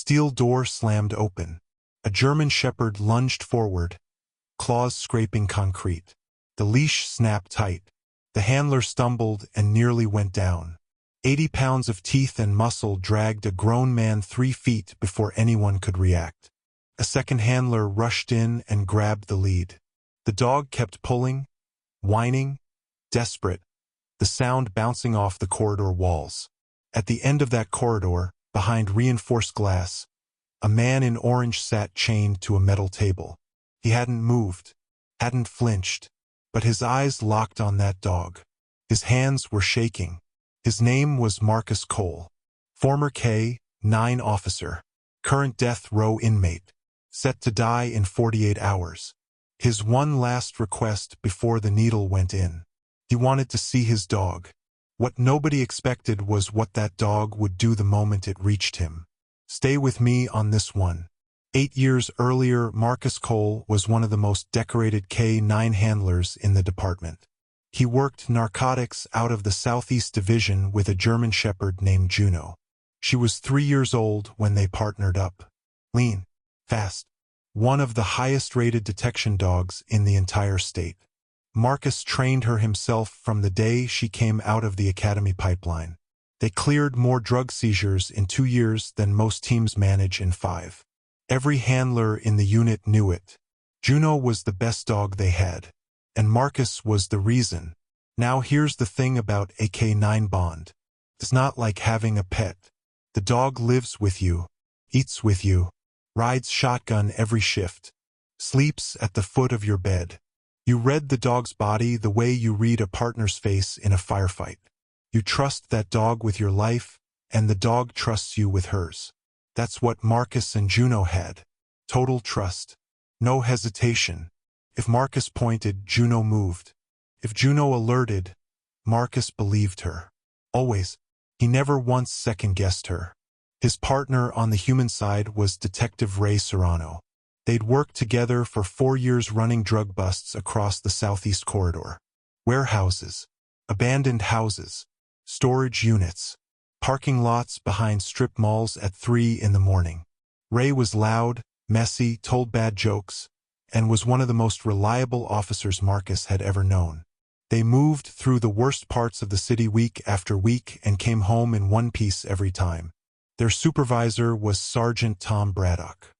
steel door slammed open. A German shepherd lunged forward, claws scraping concrete. The leash snapped tight. The handler stumbled and nearly went down. 80 pounds of teeth and muscle dragged a grown man 3 feet before anyone could react. A second handler rushed in and grabbed the lead. The dog kept pulling, whining, desperate, the sound bouncing off the corridor walls. At the end of that corridor, behind reinforced glass, a man in orange sat chained to a metal table. He hadn't moved, hadn't flinched, but his eyes locked on that dog. His hands were shaking. His name was Marcus Cole, former K-9 officer, current death row inmate, set to die in 48 hours. His one last request before the needle went in. He wanted to see his dog. What nobody expected was what that dog would do the moment it reached him. Stay with me on this one. 8 years earlier, Marcus Cole was one of the most decorated K-9 handlers in the department. He worked narcotics out of the Southeast Division with a German shepherd named Juno. She was 3 years old when they partnered up. Lean, fast, one of the highest-rated detection dogs in the entire state. Marcus trained her himself from the day she came out of the academy pipeline. They cleared more drug seizures in 2 years than most teams manage in 5. Every handler in the unit knew it. Juno was the best dog they had, and Marcus was the reason. Now here's the thing about a K-9 bond. It's not like having a pet. The dog lives with you, eats with you, rides shotgun every shift, sleeps at the foot of your bed. You read the dog's body the way you read a partner's face in a firefight. You trust that dog with your life, and the dog trusts you with hers. That's what Marcus and Juno had. Total trust. No hesitation. If Marcus pointed, Juno moved. If Juno alerted, Marcus believed her. Always. He never once second-guessed her. His partner on the human side was Detective Ray Serrano. They'd worked together for 4 years running drug busts across the Southeast Corridor. Warehouses, abandoned houses, storage units, parking lots behind strip malls at 3 in the morning. Ray was loud, messy, told bad jokes, and was one of the most reliable officers Marcus had ever known. They moved through the worst parts of the city week after week and came home in one piece every time. Their supervisor was Sergeant Tom Braddock.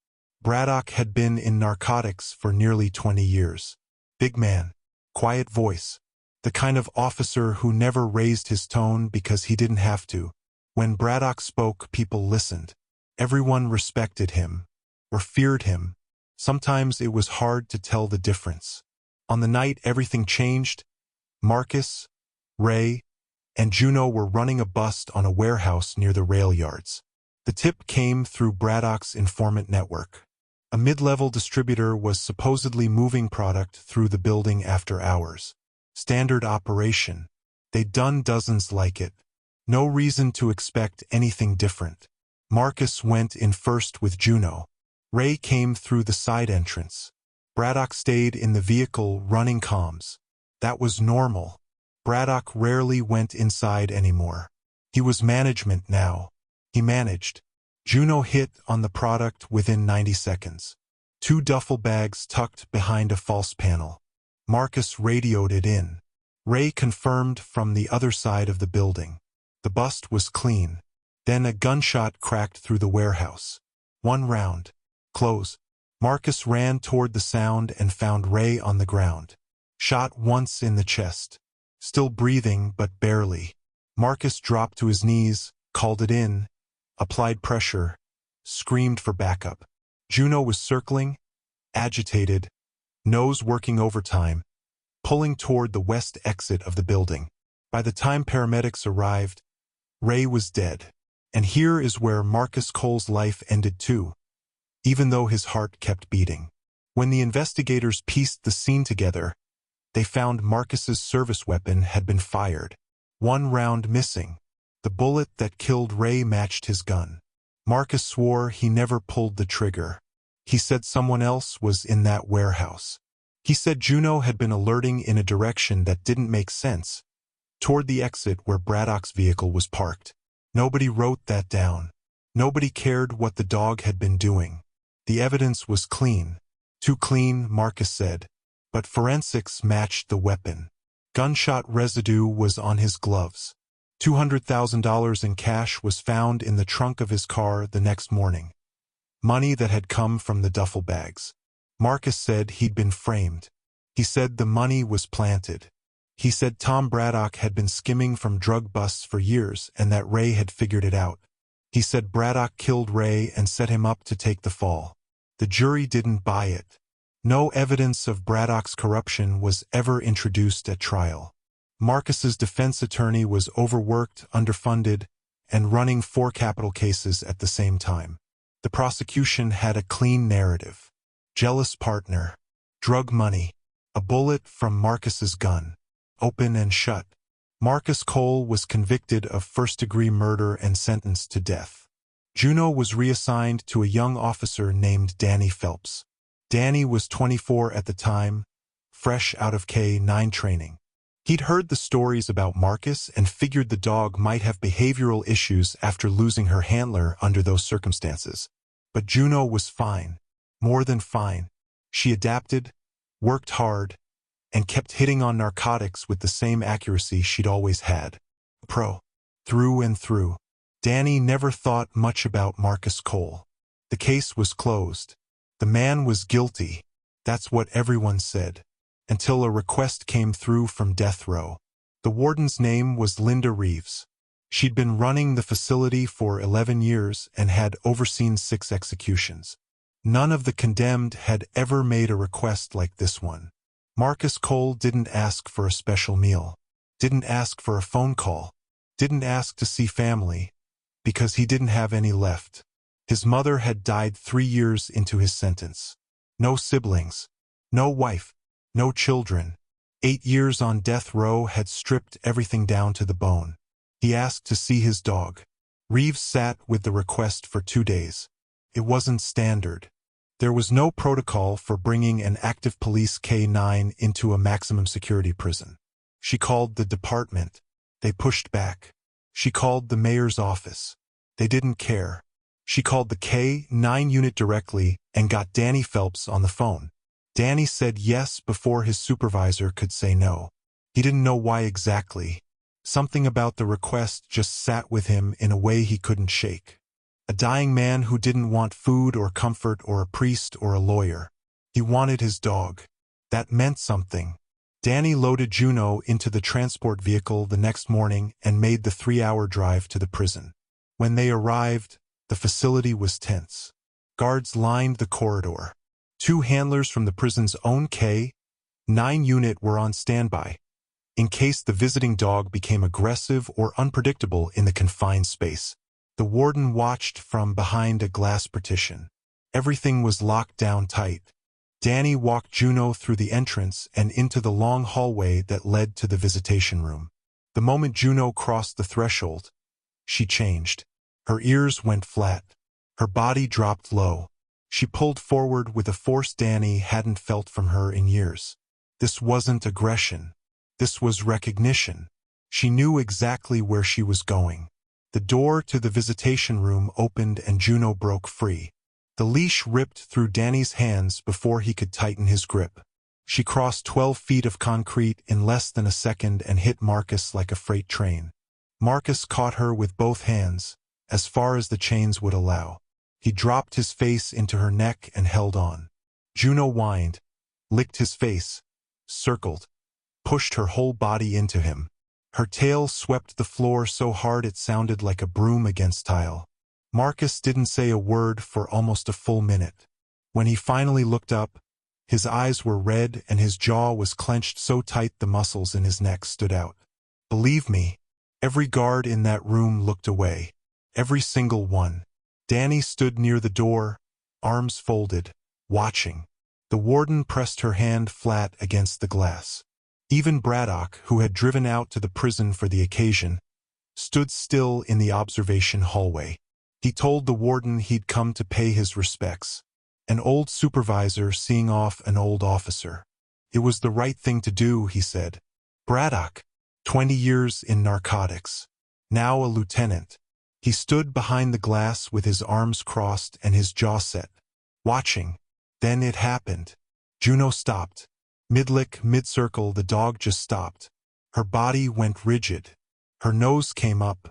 Braddock had been in narcotics for nearly 20 years. Big man, quiet voice, the kind of officer who never raised his tone because he didn't have to. When Braddock spoke, people listened. Everyone respected him, or feared him. Sometimes it was hard to tell the difference. On the night everything changed, Marcus, Ray, and Juno were running a bust on a warehouse near the rail yards. The tip came through Braddock's informant network. A mid-level distributor was supposedly moving product through the building after hours. Standard operation. They'd done dozens like it. No reason to expect anything different. Marcus went in first with Juno. Ray came through the side entrance. Braddock stayed in the vehicle running comms. That was normal. Braddock rarely went inside anymore. He was management now. He managed. Juno hit on the product within 90 seconds. 2 duffel bags tucked behind a false panel. Marcus radioed it in. Ray confirmed from the other side of the building. The bust was clean. Then a gunshot cracked through the warehouse. 1 round. Close. Marcus ran toward the sound and found Ray on the ground. Shot once in the chest. Still breathing, but barely. Marcus dropped to his knees, called it in, applied pressure, screamed for backup. Juno was circling, agitated, nose working overtime, pulling toward the west exit of the building. By the time paramedics arrived, Ray was dead. And here is where Marcus Cole's life ended too, even though his heart kept beating. When the investigators pieced the scene together, they found Marcus's service weapon had been fired. 1 round missing. The bullet that killed Ray matched his gun. Marcus swore he never pulled the trigger. He said someone else was in that warehouse. He said Juno had been alerting in a direction that didn't make sense, toward the exit where Braddock's vehicle was parked. Nobody wrote that down. Nobody cared what the dog had been doing. The evidence was clean. Too clean, Marcus said. But forensics matched the weapon. Gunshot residue was on his gloves. $200,000 in cash was found in the trunk of his car the next morning. Money that had come from the duffel bags. Marcus said he'd been framed. He said the money was planted. He said Tom Braddock had been skimming from drug busts for years and that Ray had figured it out. He said Braddock killed Ray and set him up to take the fall. The jury didn't buy it. No evidence of Braddock's corruption was ever introduced at trial. Marcus's defense attorney was overworked, underfunded, and running 4 capital cases at the same time. The prosecution had a clean narrative. Jealous partner. Drug money. A bullet from Marcus's gun. Open and shut. Marcus Cole was convicted of first-degree murder and sentenced to death. Juneau was reassigned to a young officer named Danny Phelps. Danny was 24 at the time, fresh out of K-9 training. He'd heard the stories about Marcus and figured the dog might have behavioral issues after losing her handler under those circumstances. But Juneau was fine. More than fine. She adapted, worked hard, and kept hitting on narcotics with the same accuracy she'd always had. Pro. Through and through. Danny never thought much about Marcus Cole. The case was closed. The man was guilty. That's what everyone said. Until a request came through from death row. The warden's name was Linda Reeves. She'd been running the facility for 11 years and had overseen 6 executions. None of the condemned had ever made a request like this one. Marcus Cole didn't ask for a special meal. Didn't ask for a phone call. Didn't ask to see family. Because he didn't have any left. His mother had died 3 years into his sentence. No siblings. No wife. No children. 8 years on death row had stripped everything down to the bone. He asked to see his dog. Reeves sat with the request for 2 days. It wasn't standard. There was no protocol for bringing an active police K-9 into a maximum security prison. She called the department. They pushed back. She called the mayor's office. They didn't care. She called the K-9 unit directly and got Danny Phelps on the phone. Danny said yes before his supervisor could say no. He didn't know why exactly. Something about the request just sat with him in a way he couldn't shake. A dying man who didn't want food or comfort or a priest or a lawyer. He wanted his dog. That meant something. Danny loaded Juneau into the transport vehicle the next morning and made the 3-hour drive to the prison. When they arrived, the facility was tense. Guards lined the corridor. 2 handlers from the prison's own K-9 unit were on standby, in case the visiting dog became aggressive or unpredictable in the confined space. The warden watched from behind a glass partition. Everything was locked down tight. Danny walked Juneau through the entrance and into the long hallway that led to the visitation room. The moment Juneau crossed the threshold, she changed. Her ears went flat. Her body dropped low. She pulled forward with a force Danny hadn't felt from her in years. This wasn't aggression. This was recognition. She knew exactly where she was going. The door to the visitation room opened and Juneau broke free. The leash ripped through Danny's hands before he could tighten his grip. She crossed 12 feet of concrete in less than a second and hit Marcus like a freight train. Marcus caught her with both hands, as far as the chains would allow. He dropped his face into her neck and held on. Juneau whined, licked his face, circled, pushed her whole body into him. Her tail swept the floor so hard it sounded like a broom against tile. Marcus didn't say a word for almost a full minute. When he finally looked up, his eyes were red and his jaw was clenched so tight the muscles in his neck stood out. Believe me, every guard in that room looked away. Every single one. Danny stood near the door, arms folded, watching. The warden pressed her hand flat against the glass. Even Braddock, who had driven out to the prison for the occasion, stood still in the observation hallway. He told the warden he'd come to pay his respects. An old supervisor seeing off an old officer. It was the right thing to do, he said. Braddock, 20 years in narcotics. Now a lieutenant. He stood behind the glass with his arms crossed and his jaw set, watching. Then it happened. Juno stopped. Mid-lick, mid-circle, the dog just stopped. Her body went rigid. Her nose came up.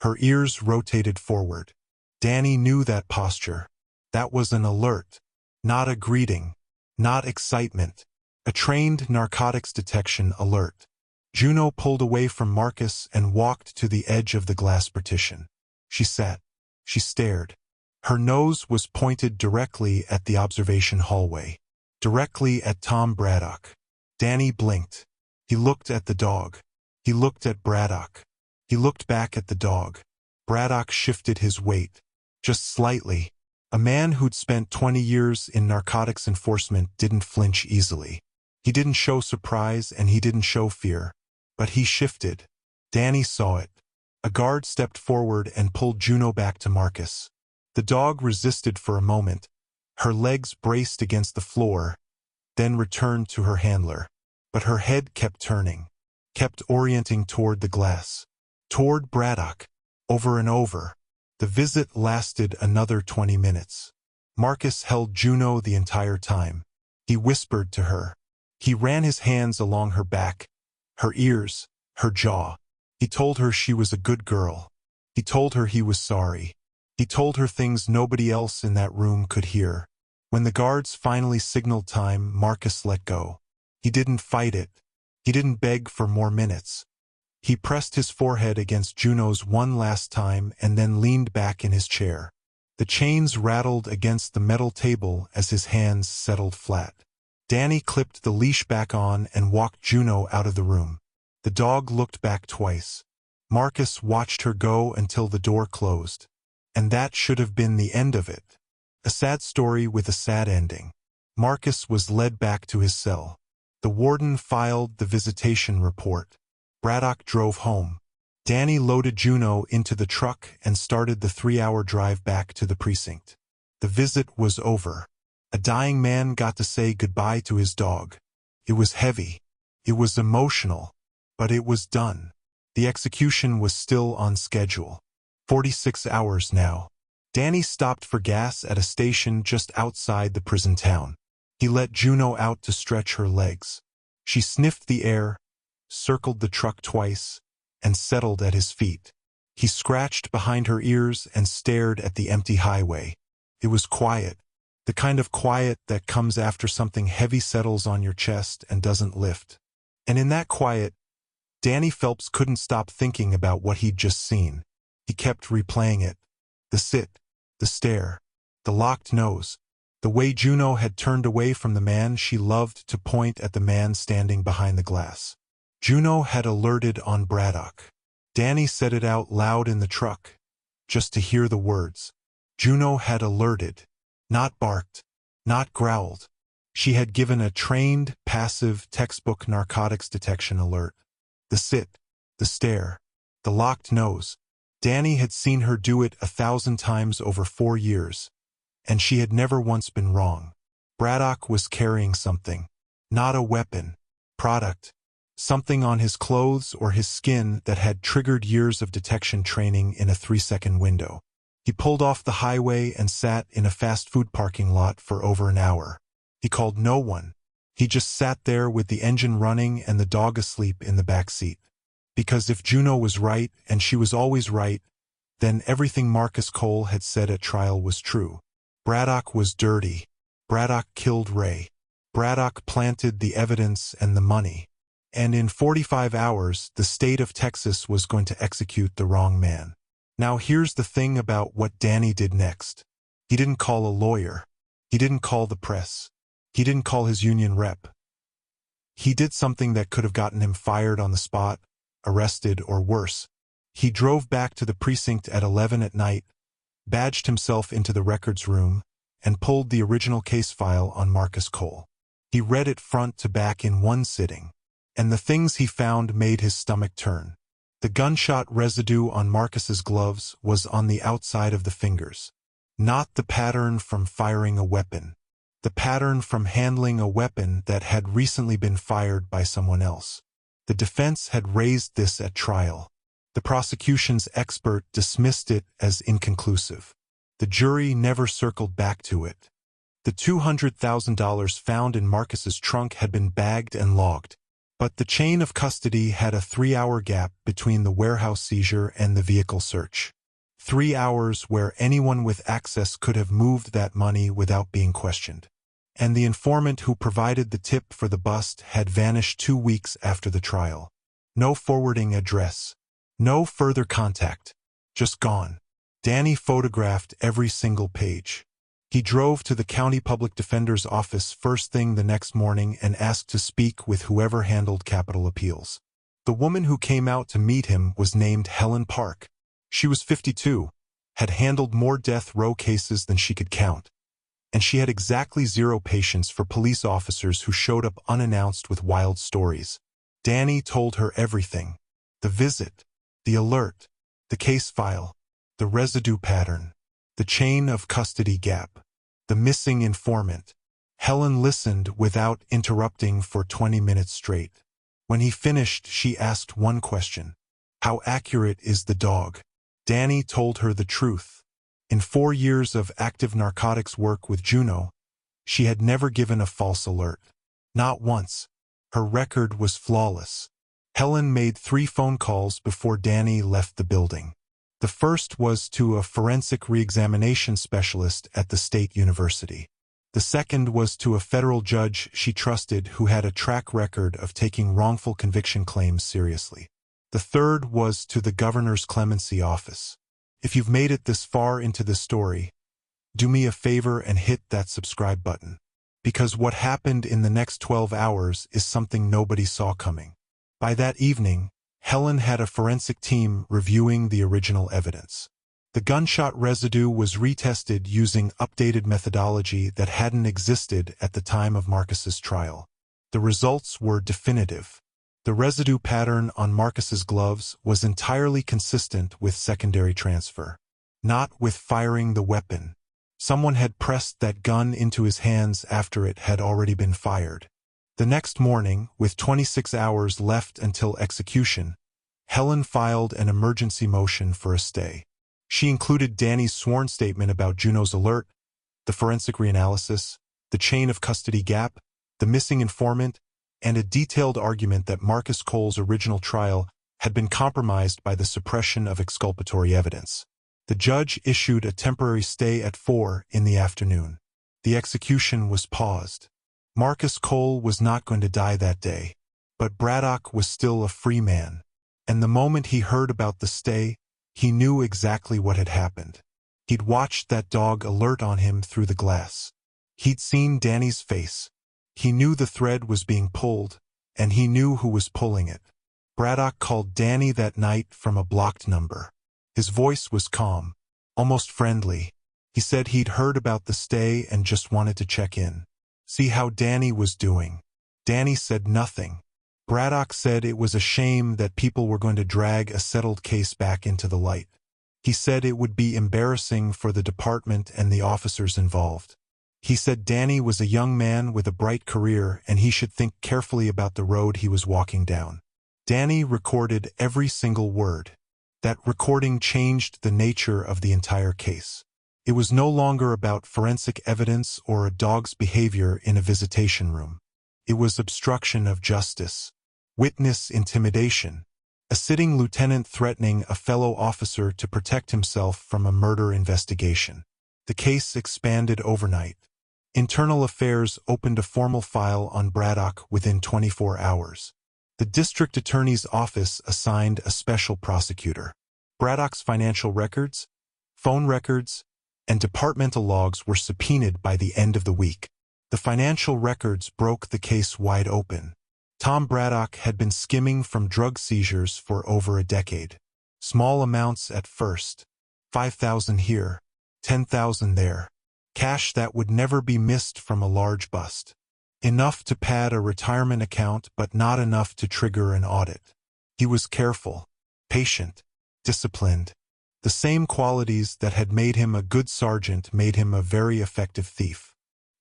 Her ears rotated forward. Danny knew that posture. That was an alert. Not a greeting. Not excitement. A trained narcotics detection alert. Juno pulled away from Marcus and walked to the edge of the glass partition. She sat. She stared. Her nose was pointed directly at the observation hallway. Directly at Tom Braddock. Danny blinked. He looked at the dog. He looked at Braddock. He looked back at the dog. Braddock shifted his weight. Just slightly. A man who'd spent 20 years in narcotics enforcement didn't flinch easily. He didn't show surprise and he didn't show fear. But he shifted. Danny saw it. A guard stepped forward and pulled Juno back to Marcus. The dog resisted for a moment. Her legs braced against the floor, then returned to her handler. But her head kept turning, kept orienting toward the glass, toward Braddock, over and over. The visit lasted another 20 minutes. Marcus held Juno the entire time. He whispered to her. He ran his hands along her back, her ears, her jaw. He told her she was a good girl. He told her he was sorry. He told her things nobody else in that room could hear. When the guards finally signaled time, Marcus let go. He didn't fight it. He didn't beg for more minutes. He pressed his forehead against Juno's one last time and then leaned back in his chair. The chains rattled against the metal table as his hands settled flat. Danny clipped the leash back on and walked Juno out of the room. The dog looked back twice. Marcus watched her go until the door closed. And that should have been the end of it. A sad story with a sad ending. Marcus was led back to his cell. The warden filed the visitation report. Braddock drove home. Danny loaded Juno into the truck and started the 3-hour drive back to the precinct. The visit was over. A dying man got to say goodbye to his dog. It was heavy. It was emotional. But it was done. The execution was still on schedule. 46 hours now. Danny stopped for gas at a station just outside the prison town. He let Juno out to stretch her legs. She sniffed the air, circled the truck twice, and settled at his feet. He scratched behind her ears and stared at the empty highway. It was quiet, the kind of quiet that comes after something heavy settles on your chest and doesn't lift. And in that quiet, Danny Phelps couldn't stop thinking about what he'd just seen. He kept replaying it. The sit, the stare, the locked nose, the way Juno had turned away from the man she loved to point at the man standing behind the glass. Juno had alerted on Braddock. Danny said it out loud in the truck, just to hear the words. Juno had alerted, not barked, not growled. She had given a trained, passive, textbook narcotics detection alert. The sit, the stare, the locked nose. Danny had seen her do it 1,000 times over 4 years, and she had never once been wrong. Braddock was carrying something, not a weapon, product, something on his clothes or his skin that had triggered years of detection training in a 3-second window. He pulled off the highway and sat in a fast food parking lot for over an hour. He called no one. He just sat there with the engine running and the dog asleep in the back seat. Because if Juno was right, and she was always right, then everything Marcus Cole had said at trial was true. Braddock was dirty. Braddock killed Ray. Braddock planted the evidence and the money. And in 45 hours, the state of Texas was going to execute the wrong man. Now here's the thing about what Danny did next. He didn't call a lawyer. He didn't call the press. He didn't call his union rep. He did something that could have gotten him fired on the spot, arrested, or worse. He drove back to the precinct at 11 at night, badged himself into the records room, and pulled the original case file on Marcus Cole. He read it front to back in one sitting, and the things he found made his stomach turn. The gunshot residue on Marcus's gloves was on the outside of the fingers. Not the pattern from firing a weapon. The pattern from handling a weapon that had recently been fired by someone else. The defense had raised this at trial. The prosecution's expert dismissed it as inconclusive. The jury never circled back to it. The $200,000 found in Marcus's trunk had been bagged and logged, but the chain of custody had a 3-hour gap between the warehouse seizure and the vehicle search. 3 hours where anyone with access could have moved that money without being questioned. And the informant who provided the tip for the bust had vanished 2 weeks after the trial. No forwarding address. No further contact. Just gone. Danny photographed every single page. He drove to the county public defender's office first thing the next morning and asked to speak with whoever handled capital appeals. The woman who came out to meet him was named Helen Park. She was 52, had handled more death row cases than she could count, and she had exactly 0 patience for police officers who showed up unannounced with wild stories. Danny told her everything. The visit, the alert, the case file, the residue pattern, the chain of custody gap, the missing informant. Helen listened without interrupting for 20 minutes straight. When he finished, she asked one question. How accurate is the dog? Danny told her the truth. In 4 years of active narcotics work with Juno, she had never given a false alert. Not once. Her record was flawless. Helen made 3 phone calls before Danny left the building. The first was to a forensic re-examination specialist at the state university. The second was to a federal judge she trusted who had a track record of taking wrongful conviction claims seriously. The third was to the governor's clemency office. If you've made it this far into this story, do me a favor and hit that subscribe button. Because what happened in the next 12 hours is something nobody saw coming. By that evening, Helen had a forensic team reviewing the original evidence. The gunshot residue was retested using updated methodology that hadn't existed at the time of Marcus's trial. The results were definitive. The residue pattern on Marcus's gloves was entirely consistent with secondary transfer. Not with firing the weapon. Someone had pressed that gun into his hands after it had already been fired. The next morning, with 26 hours left until execution, Helen filed an emergency motion for a stay. She included Danny's sworn statement about Juno's alert, the forensic reanalysis, the chain of custody gap, the missing informant, and a detailed argument that Marcus Cole's original trial had been compromised by the suppression of exculpatory evidence. The judge issued a temporary stay at 4 in the afternoon. The execution was paused. Marcus Cole was not going to die that day, but Braddock was still a free man. And the moment he heard about the stay, he knew exactly what had happened. He'd watched that dog alert on him through the glass. He'd seen Danny's face. He knew the thread was being pulled, and he knew who was pulling it. Braddock called Danny that night from a blocked number. His voice was calm, almost friendly. He said he'd heard about the stay and just wanted to check in. See how Danny was doing. Danny said nothing. Braddock said it was a shame that people were going to drag a settled case back into the light. He said it would be embarrassing for the department and the officers involved. He said Danny was a young man with a bright career and he should think carefully about the road he was walking down. Danny recorded every single word. That recording changed the nature of the entire case. It was no longer about forensic evidence or a dog's behavior in a visitation room. It was obstruction of justice. Witness intimidation. A sitting lieutenant threatening a fellow officer to protect himself from a murder investigation. The case expanded overnight. Internal Affairs opened a formal file on Braddock within 24 hours. The district attorney's office assigned a special prosecutor. Braddock's financial records, phone records, and departmental logs were subpoenaed by the end of the week. The financial records broke the case wide open. Tom Braddock had been skimming from drug seizures for over a decade. Small amounts at first. $5,000 here, $10,000 there. Cash that would never be missed from a large bust. Enough to pad a retirement account, but not enough to trigger an audit. He was careful, patient, disciplined. The same qualities that had made him a good sergeant made him a very effective thief.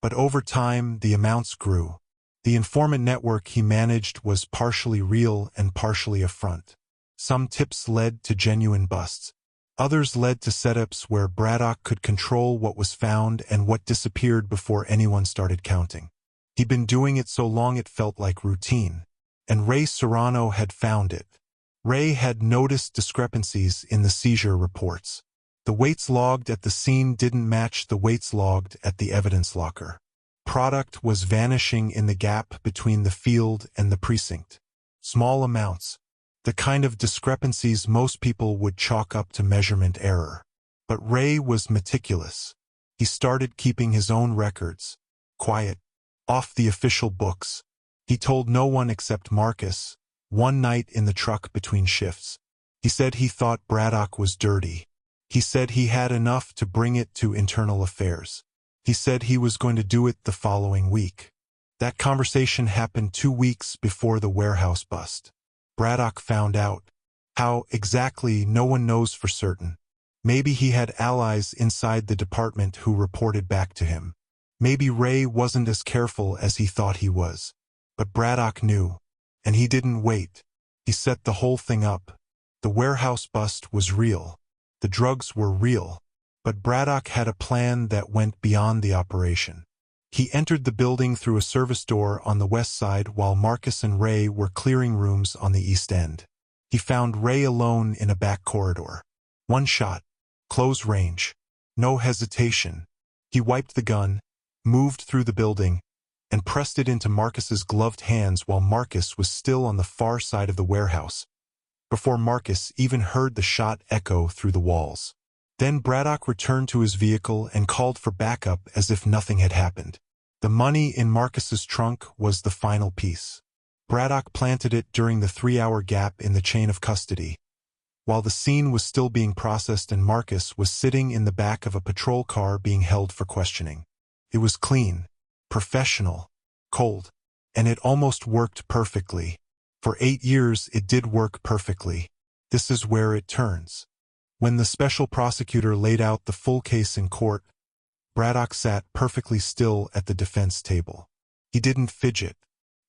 But over time, the amounts grew. The informant network he managed was partially real and partially a front. Some tips led to genuine busts. Others led to setups where Braddock could control what was found and what disappeared before anyone started counting. He'd been doing it so long it felt like routine. And Ray Serrano had found it. Ray had noticed discrepancies in the seizure reports. The weights logged at the scene didn't match the weights logged at the evidence locker. Product was vanishing in the gap between the field and the precinct. Small amounts. The kind of discrepancies most people would chalk up to measurement error. But Ray was meticulous. He started keeping his own records. Quiet. Off the official books. He told no one except Marcus, one night in the truck between shifts. He said he thought Braddock was dirty. He said he had enough to bring it to internal affairs. He said he was going to do it the following week. That conversation happened 2 weeks before the warehouse bust. Braddock found out. How exactly, no one knows for certain. Maybe he had allies inside the department who reported back to him. Maybe Ray wasn't as careful as he thought he was. But Braddock knew. And he didn't wait. He set the whole thing up. The warehouse bust was real. The drugs were real. But Braddock had a plan that went beyond the operation. He entered the building through a service door on the west side while Marcus and Ray were clearing rooms on the east end. He found Ray alone in a back corridor. One shot. Close range. No hesitation. He wiped the gun, moved through the building, and pressed it into Marcus's gloved hands while Marcus was still on the far side of the warehouse, before Marcus even heard the shot echo through the walls. Then Braddock returned to his vehicle and called for backup as if nothing had happened. The money in Marcus's trunk was the final piece. Braddock planted it during the 3-hour gap in the chain of custody, while the scene was still being processed and Marcus was sitting in the back of a patrol car being held for questioning. It was clean, professional, cold, and it almost worked perfectly. For 8 years it did work perfectly. This is where it turns. When the special prosecutor laid out the full case in court, Braddock sat perfectly still at the defense table. He didn't fidget,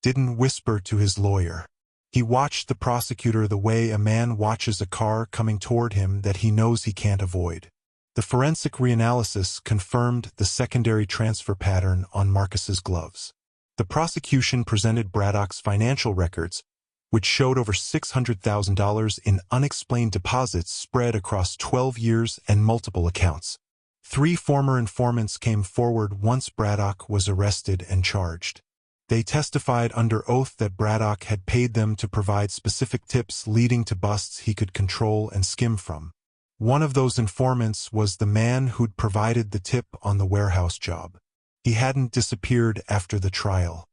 didn't whisper to his lawyer. He watched the prosecutor the way a man watches a car coming toward him that he knows he can't avoid. The forensic reanalysis confirmed the secondary transfer pattern on Marcus's gloves. The prosecution presented Braddock's financial records, which showed over $600,000 in unexplained deposits spread across 12 years and multiple accounts. 3 former informants came forward once Braddock was arrested and charged. They testified under oath that Braddock had paid them to provide specific tips leading to busts he could control and skim from. One of those informants was the man who'd provided the tip on the warehouse job. He hadn't disappeared after the trial.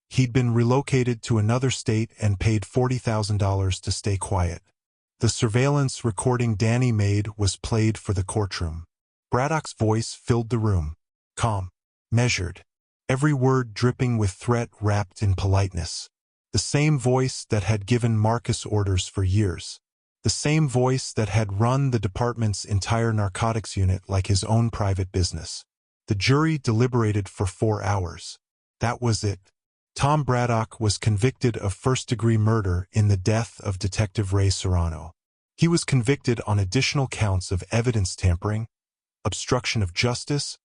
He'd been relocated to another state and paid $40,000 to stay quiet. The surveillance recording Danny made was played for the courtroom. Braddock's voice filled the room. Calm. Measured. Every word dripping with threat wrapped in politeness. The same voice that had given Marcus orders for years. The same voice that had run the department's entire narcotics unit like his own private business. The jury deliberated for 4 hours. That was it. Tom Braddock was convicted of first-degree murder in the death of Detective Ray Serrano. He was convicted on additional counts of evidence tampering, obstruction of justice,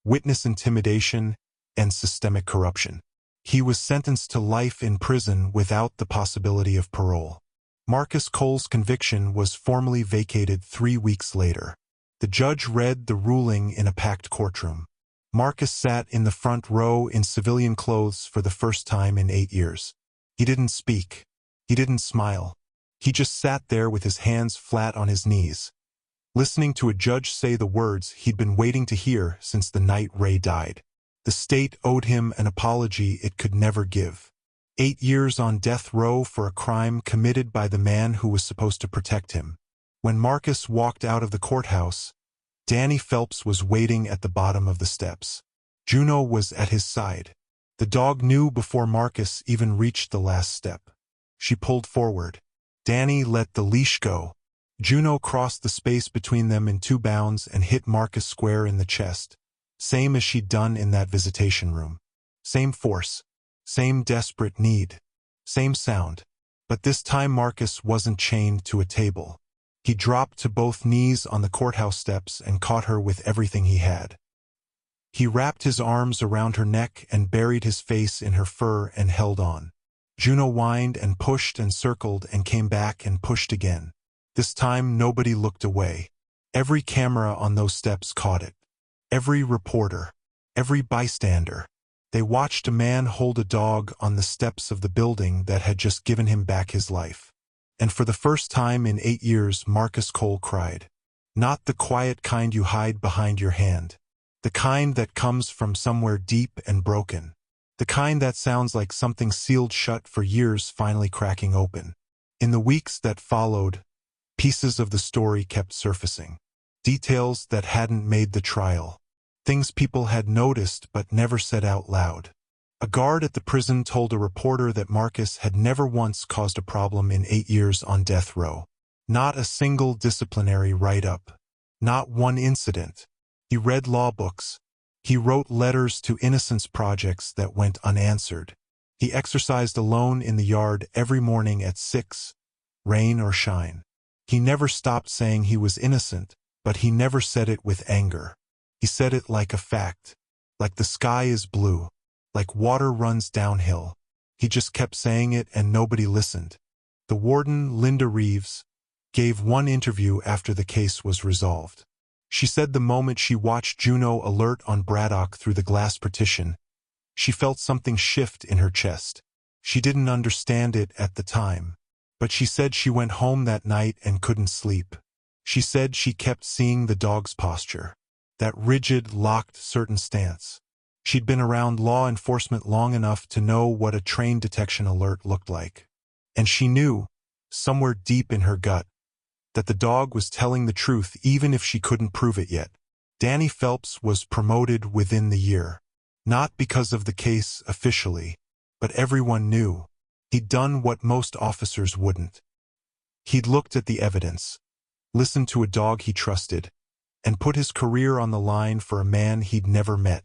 witness intimidation, and systemic corruption. He was sentenced to life in prison without the possibility of parole. Marcus Cole's conviction was formally vacated 3 weeks later. The judge read the ruling in a packed courtroom. Marcus sat in the front row in civilian clothes for the first time in 8 years. He didn't speak. He didn't smile. He just sat there with his hands flat on his knees, listening to a judge say the words he'd been waiting to hear since the night Ray died. The state owed him an apology it could never give. 8 years on death row for a crime committed by the man who was supposed to protect him. When Marcus walked out of the courthouse, Danny Phelps was waiting at the bottom of the steps. Juno was at his side. The dog knew before Marcus even reached the last step. She pulled forward. Danny let the leash go. Juno crossed the space between them in 2 bounds and hit Marcus square in the chest, same as she'd done in that visitation room. Same force, same desperate need, same sound. But this time Marcus wasn't chained to a table. He dropped to both knees on the courthouse steps and caught her with everything he had. He wrapped his arms around her neck and buried his face in her fur and held on. Juno whined and pushed and circled and came back and pushed again. This time nobody looked away. Every camera on those steps caught it. Every reporter. Every bystander. They watched a man hold a dog on the steps of the building that had just given him back his life. And for the first time in 8 years, Marcus Cole cried. Not the quiet kind you hide behind your hand. The kind that comes from somewhere deep and broken. The kind that sounds like something sealed shut for years finally cracking open. In the weeks that followed, pieces of the story kept surfacing. Details that hadn't made the trial. Things people had noticed but never said out loud. A guard at the prison told a reporter that Marcus had never once caused a problem in 8 years on death row. Not a single disciplinary write-up. Not one incident. He read law books. He wrote letters to innocence projects that went unanswered. He exercised alone in the yard every morning at 6, rain or shine. He never stopped saying he was innocent, but he never said it with anger. He said it like a fact, like the sky is blue, like water runs downhill. He just kept saying it and nobody listened. The warden, Linda Reeves, gave one interview after the case was resolved. She said the moment she watched Juno alert on Braddock through the glass partition, she felt something shift in her chest. She didn't understand it at the time, but she said she went home that night and couldn't sleep. She said she kept seeing the dog's posture. That rigid, locked, certain stance. She'd been around law enforcement long enough to know what a train detection alert looked like. And she knew, somewhere deep in her gut, that the dog was telling the truth even if she couldn't prove it yet. Danny Phelps was promoted within the year. Not because of the case officially, but everyone knew. He'd done what most officers wouldn't. He'd looked at the evidence, listened to a dog he trusted, and put his career on the line for a man he'd never met.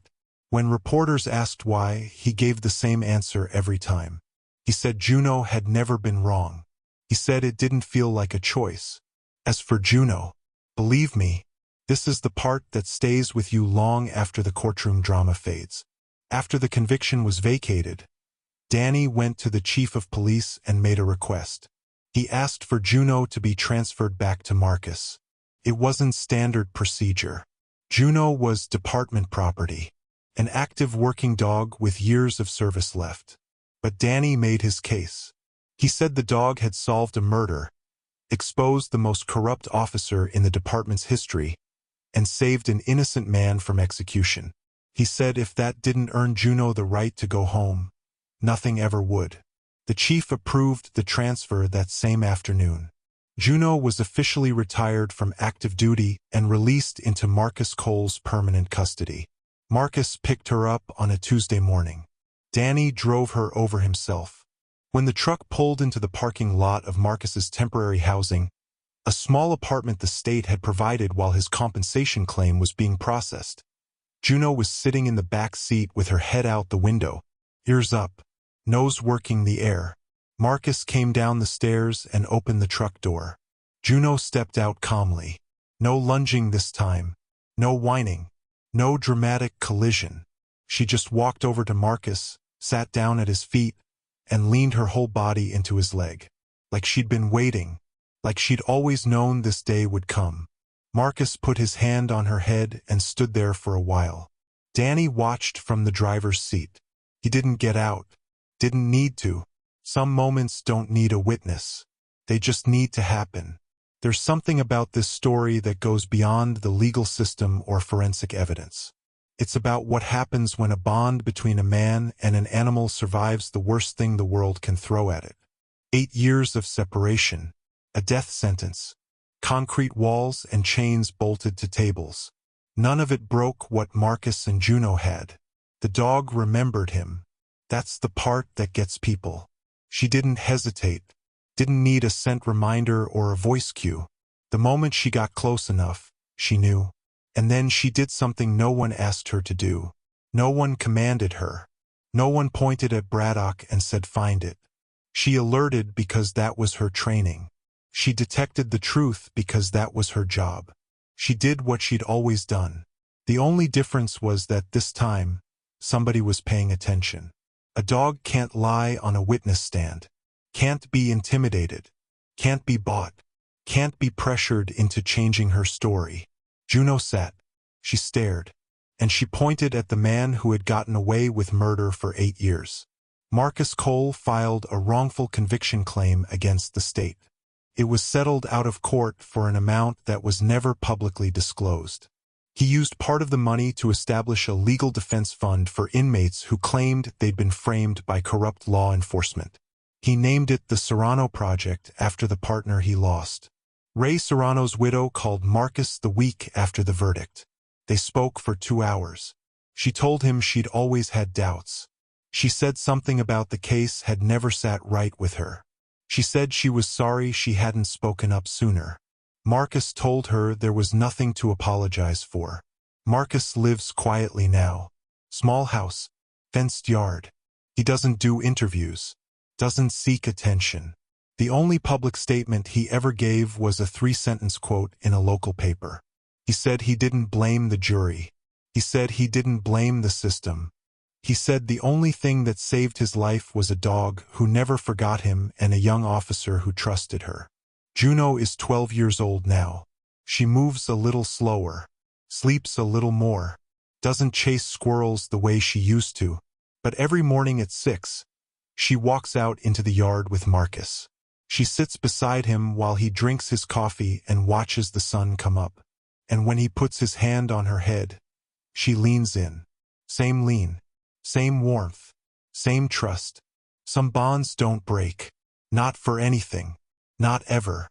When reporters asked why, he gave the same answer every time. He said Juno had never been wrong. He said it didn't feel like a choice. As for Juno, believe me, this is the part that stays with you long after the courtroom drama fades. After the conviction was vacated, Danny went to the chief of police and made a request. He asked for Juno to be transferred back to Marcus. It wasn't standard procedure. Juno was department property, an active working dog with years of service left. But Danny made his case. He said the dog had solved a murder, exposed the most corrupt officer in the department's history, and saved an innocent man from execution. He said if that didn't earn Juno the right to go home, nothing ever would. The chief approved the transfer that same afternoon. Juno was officially retired from active duty and released into Marcus Cole's permanent custody. Marcus picked her up on a Tuesday morning. Danny drove her over himself. When the truck pulled into the parking lot of Marcus's temporary housing, a small apartment the state had provided while his compensation claim was being processed, Juno was sitting in the back seat with her head out the window, ears up, nose working the air. Marcus came down the stairs and opened the truck door. Juno stepped out calmly. No lunging this time. No whining. No dramatic collision. She just walked over to Marcus, sat down at his feet, and leaned her whole body into his leg. Like she'd been waiting. Like she'd always known this day would come. Marcus put his hand on her head and stood there for a while. Danny watched from the driver's seat. He didn't get out. Didn't need to. Some moments don't need a witness. They just need to happen. There's something about this story that goes beyond the legal system or forensic evidence. It's about what happens when a bond between a man and an animal survives the worst thing the world can throw at it. 8 years of separation. A death sentence. Concrete walls and chains bolted to tables. None of it broke what Marcus and Juno had. The dog remembered him. That's the part that gets people. She didn't hesitate, didn't need a scent reminder or a voice cue. The moment she got close enough, she knew. And then she did something no one asked her to do. No one commanded her. No one pointed at Braddock and said find it. She alerted because that was her training. She detected the truth because that was her job. She did what she'd always done. The only difference was that this time, somebody was paying attention. A dog can't lie on a witness stand, can't be intimidated, can't be bought, can't be pressured into changing her story. Juno sat. She stared. And she pointed at the man who had gotten away with murder for 8 years. Marcus Cole filed a wrongful conviction claim against the state. It was settled out of court for an amount that was never publicly disclosed. He used part of the money to establish a legal defense fund for inmates who claimed they'd been framed by corrupt law enforcement. He named it the Serrano Project after the partner he lost. Ray Serrano's widow called Marcus the week after the verdict. They spoke for 2 hours. She told him she'd always had doubts. She said something about the case had never sat right with her. She said she was sorry she hadn't spoken up sooner. Marcus told her there was nothing to apologize for. Marcus lives quietly now. Small house, fenced yard. He doesn't do interviews, doesn't seek attention. The only public statement he ever gave was a 3-sentence quote in a local paper. He said he didn't blame the jury. He said he didn't blame the system. He said the only thing that saved his life was a dog who never forgot him and a young officer who trusted her. Juno is 12 years old now. She moves a little slower, sleeps a little more, doesn't chase squirrels the way she used to, but every morning at 6, she walks out into the yard with Marcus. She sits beside him while he drinks his coffee and watches the sun come up. And when he puts his hand on her head, she leans in. Same lean, same warmth, same trust. Some bonds don't break. Not for anything. Not ever.